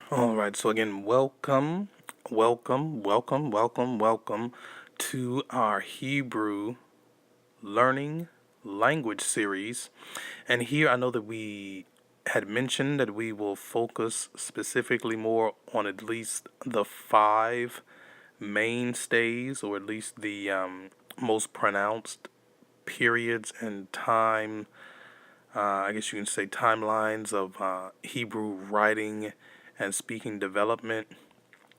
All right, so again, welcome to our Hebrew learning language series. And here I know that we had mentioned that we will focus specifically more on at least the five mainstays, or at least the most pronounced periods and time, I guess you can say timelines of Hebrew writing and speaking development.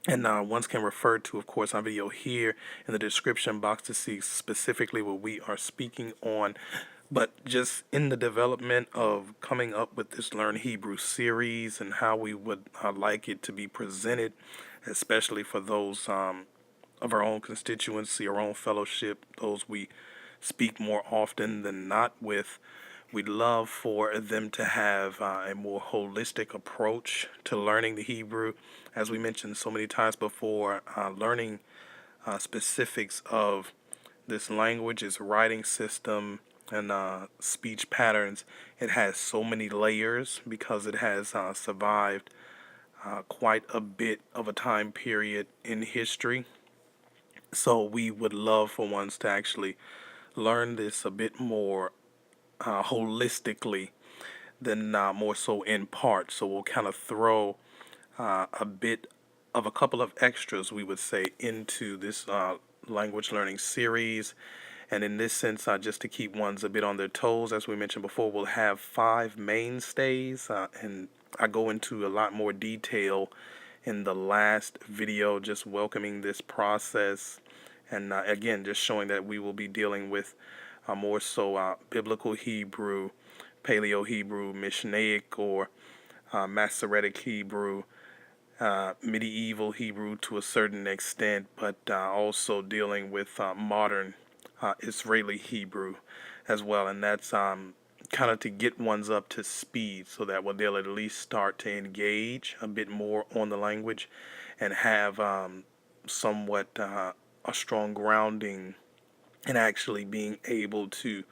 And one can refer to, of course, our video here in the description box to see specifically what we are speaking on. But just in the development of coming up with this Learn Hebrew series and how we would like it to be presented, especially for those of our own constituency, our own fellowship, those we speak more often than not with. We'd love for them to have a more holistic approach to learning the Hebrew. As we mentioned so many times before, learning specifics of this language, its writing system, and speech patterns. It has so many layers because it has survived quite a bit of a time period in history. So we would love for ones to actually learn this a bit more holistically than more so in part. So we'll kind of throw a bit of a couple of extras, we would say, into this language learning series. And in this sense, just to keep ones a bit on their toes, as we mentioned before, we'll have five mainstays. And I go into a lot more detail in the last video, just welcoming this process. And again, just showing that we will be dealing with more so biblical Hebrew, Paleo-Hebrew, Mishnaic, or Masoretic-Hebrew, medieval Hebrew to a certain extent, but also dealing with modern Israeli Hebrew as well. And that's kind of to get ones up to speed so that they'll at least start to engage a bit more on the language and have somewhat a strong grounding and actually being able to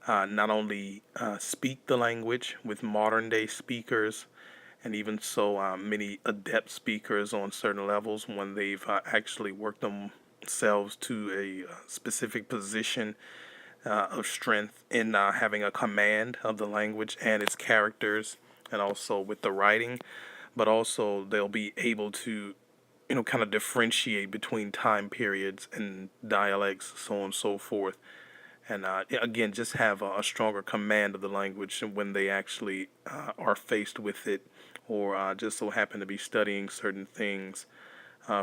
not only speak the language with modern day speakers, and even so many adept speakers on certain levels when they've actually worked themselves to a specific position of strength in having a command of the language and its characters, and also with the writing. But also they'll be able to kind of differentiate between time periods and dialects, so on and so forth. And again, just have a stronger command of the language when they actually are faced with it, or just so happen to be studying certain things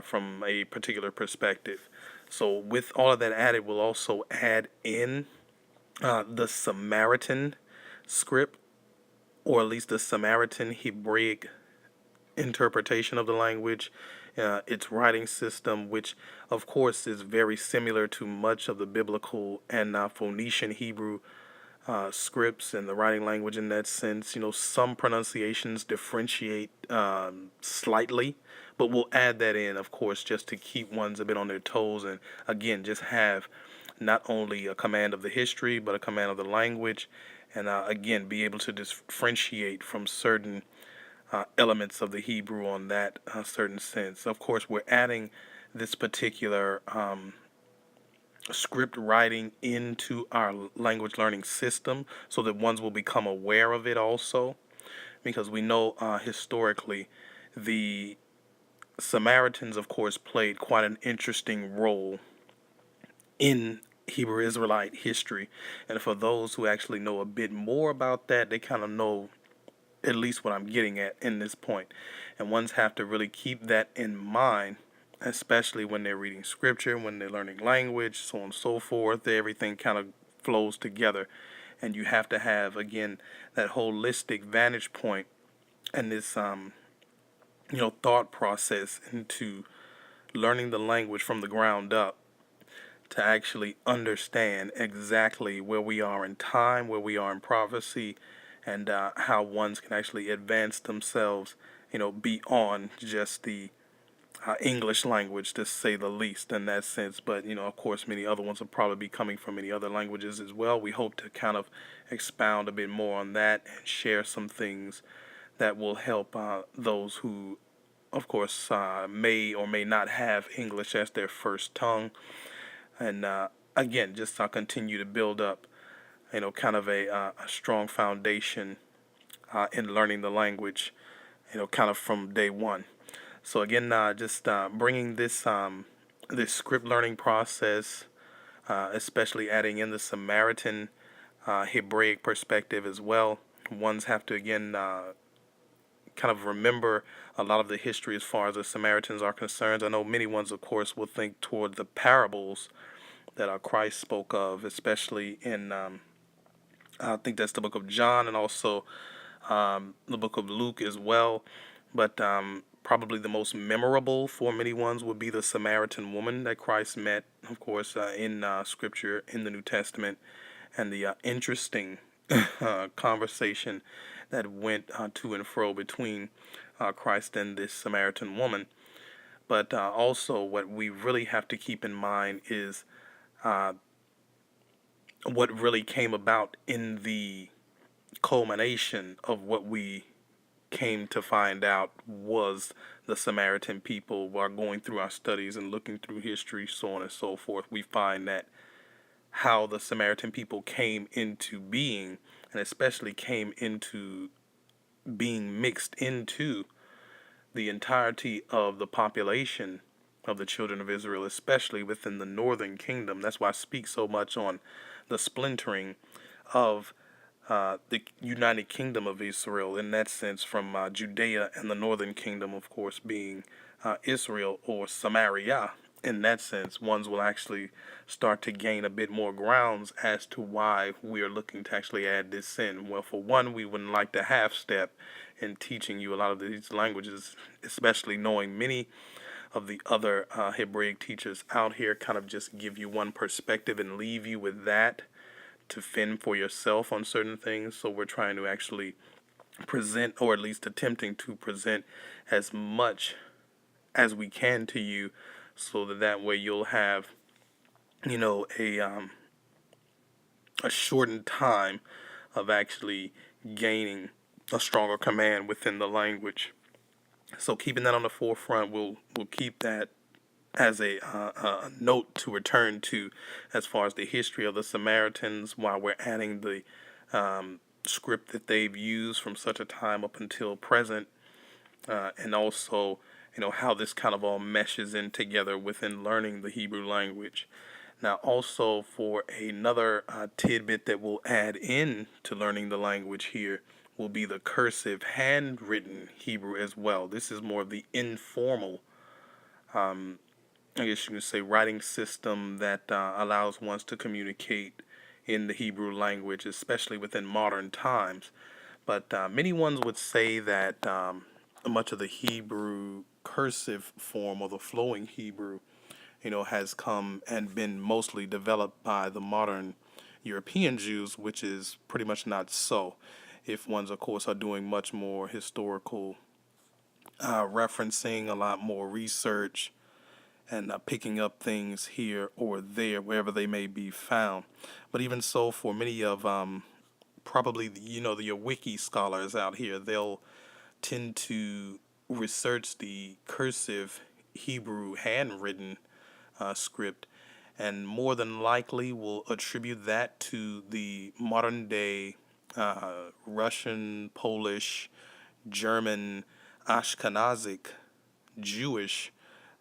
from a particular perspective. So with all of that added, we'll also add in the Samaritan script, or at least the Samaritan Hebraic interpretation of the language, its writing system, which of course is very similar to much of the biblical and Phoenician Hebrew scripts and the writing language in that sense. Some pronunciations differentiate slightly, but we'll add that in, of course, just to keep ones a bit on their toes, and again, just have not only a command of the history, but a command of the language, and again, be able to differentiate from certain elements of the Hebrew on that certain sense. Of course, we're adding this particular script writing into our language learning system so that ones will become aware of it also, because we know historically the Samaritans, of course, played quite an interesting role in Hebrew Israelite history. And for those who actually know a bit more about that, they kind of know at least what I'm getting at in this point. And ones have to really keep that in mind, especially when they're reading scripture, when they're learning language, so on and so forth. Everything kind of flows together. And you have to have, again, that holistic vantage point and this, thought process into learning the language from the ground up to actually understand exactly where we are in time, where we are in prophecy, and how ones can actually advance themselves, beyond just the English language, to say the least, in that sense. But, of course, many other ones will probably be coming from many other languages as well. We hope to kind of expound a bit more on that and share some things that will help those who, of course, may or may not have English as their first tongue. And again, just continue to build up, kind of a strong foundation in learning the language, kind of from day one. So again, just bringing this script learning process, especially adding in the Samaritan Hebraic perspective as well. Ones have to again kind of remember a lot of the history as far as the Samaritans are concerned. I know many ones, of course, will think toward the parables that Christ spoke of, especially in I think that's the book of John and also the book of Luke as well. But probably the most memorable for many ones would be the Samaritan woman that Christ met, of course, in Scripture in the New Testament, and the interesting conversation that went to and fro between Christ and this Samaritan woman. But also, what we really have to keep in mind is what really came about in the culmination of what we came to find out was the Samaritan people. While going through our studies and looking through history, so on and so forth, we find that how the Samaritan people came into being, and especially came into being mixed into the entirety of the population of the children of Israel, especially within the northern kingdom. That's why I speak so much on the splintering of the United Kingdom of Israel, in that sense, from Judea and the northern kingdom, of course, being Israel or Samaria. In that sense, ones will actually start to gain a bit more grounds as to why we are looking to actually add this in. Well, for one, we wouldn't like to half step in teaching you a lot of these languages, especially knowing many of the other Hebraic teachers out here kind of just give you one perspective and leave you with that to fend for yourself on certain things. So we're trying to actually present, or at least attempting to present, as much as we can to you, so that way you'll have, a shortened time of actually gaining a stronger command within the language. So keeping that on the forefront, we'll keep that as a note to return to as far as the history of the Samaritans, while we're adding the script that they've used from such a time up until present, and also, how this kind of all meshes in together within learning the Hebrew language. Now, also for another tidbit that we'll add in to learning the language here will be the cursive handwritten Hebrew as well. This is more of the informal, I guess you can say, writing system that allows ones to communicate in the Hebrew language, especially within modern times. But many ones would say that much of the Hebrew cursive form, or the flowing Hebrew, has come and been mostly developed by the modern European Jews, which is pretty much not so. If ones, of course, are doing much more historical referencing, a lot more research, and picking up things here or there, wherever they may be found. But even so, for many of probably, your wiki scholars out here, they'll tend to research the cursive Hebrew handwritten script, and more than likely will attribute that to the modern day Russian, Polish, German, Ashkenazic, Jewish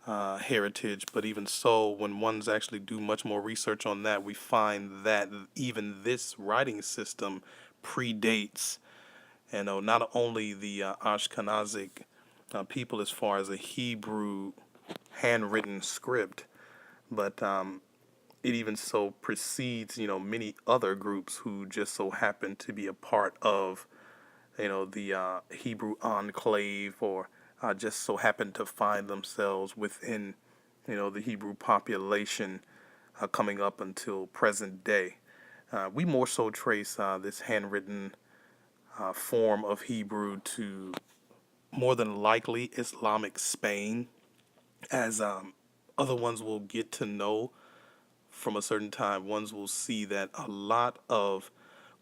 heritage. But even so, when ones actually do much more research on that, we find that even this writing system predates, not only the Ashkenazic people as far as a Hebrew handwritten script, but it even so precedes, many other groups who just so happen to be a part of, the Hebrew enclave, or just so happen to find themselves within, the Hebrew population coming up until present day. We more so trace this handwritten form of Hebrew to more than likely Islamic Spain, as other ones will get to know from a certain time, ones will see that a lot of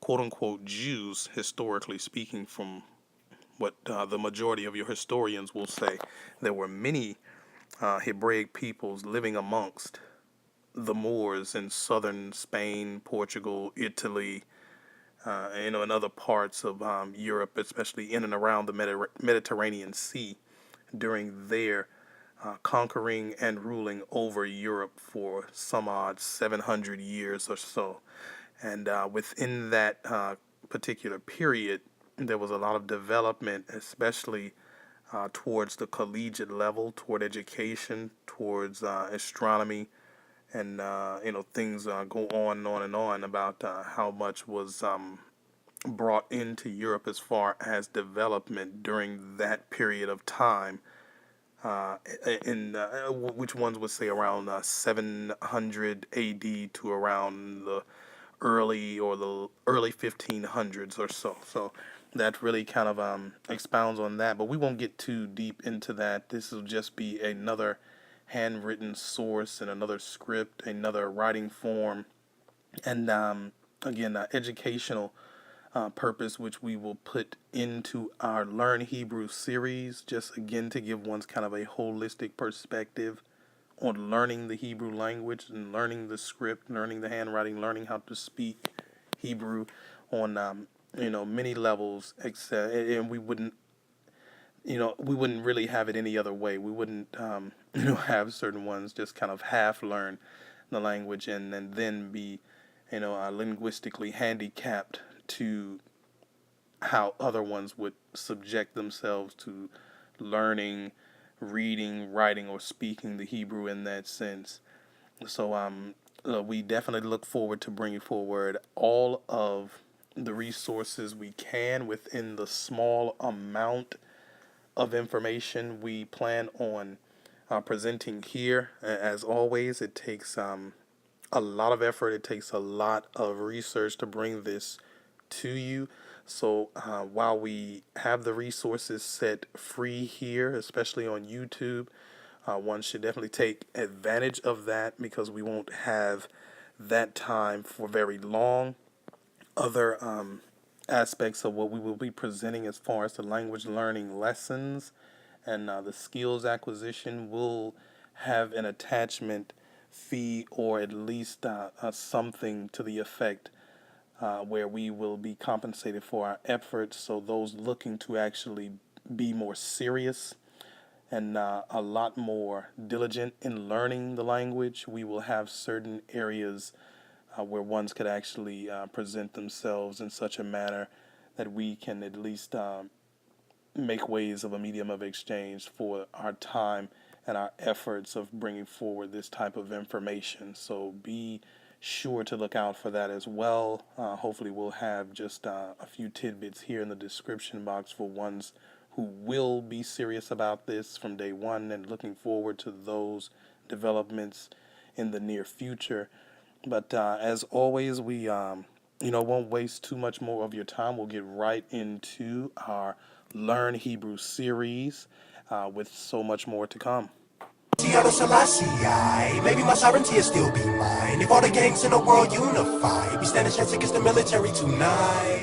quote unquote Jews, historically speaking, from what the majority of your historians will say, there were many Hebraic peoples living amongst the Moors in southern Spain, Portugal, Italy, and other parts of Europe, especially in and around the Mediterranean Sea, during their conquering and ruling over Europe for some odd 700 years or so. And within that particular period, there was a lot of development, especially towards the collegiate level, toward education, towards astronomy, and things go on and on and on about how much was brought into Europe as far as development during that period of time. In which ones would say around 700 AD to around the early 1500s or so. So that really kind of expounds on that. But we won't get too deep into that. This will just be another handwritten source and another script, another writing form, and again, educational purpose, which we will put into our Learn Hebrew series, just again to give one's kind of a holistic perspective on learning the Hebrew language and learning the script, learning the handwriting, learning how to speak Hebrew on many levels. Except, and we wouldn't really have it any other way. We wouldn't have certain ones just kind of half learn the language and then be linguistically handicapped to how other ones would subject themselves to learning, reading, writing, or speaking the Hebrew in that sense. So we definitely look forward to bringing forward all of the resources we can within the small amount of information we plan on presenting here. As always, it takes a lot of effort. It takes a lot of research to bring this to you. So while we have the resources set free here, especially on YouTube, one should definitely take advantage of that because we won't have that time for very long. Other aspects of what we will be presenting as far as the language learning lessons and the skills acquisition will have an attachment fee or at least something to the effect where we will be compensated for our efforts. So those looking to actually be more serious and a lot more diligent in learning the language, we will have certain areas where ones could actually present themselves in such a manner that we can at least make ways of a medium of exchange for our time and our efforts of bringing forward this type of information. So be sure to look out for that as well. Hopefully we'll have just a few tidbits here in the description box for ones who will be serious about this from day one and looking forward to those developments in the near future. But as always, we won't waste too much more of your time. We'll get right into our Learn Hebrew series with so much more to come. Maybe my sovereignty will still be mine. If all the gangs in the world unify, we stand a chance against the military tonight.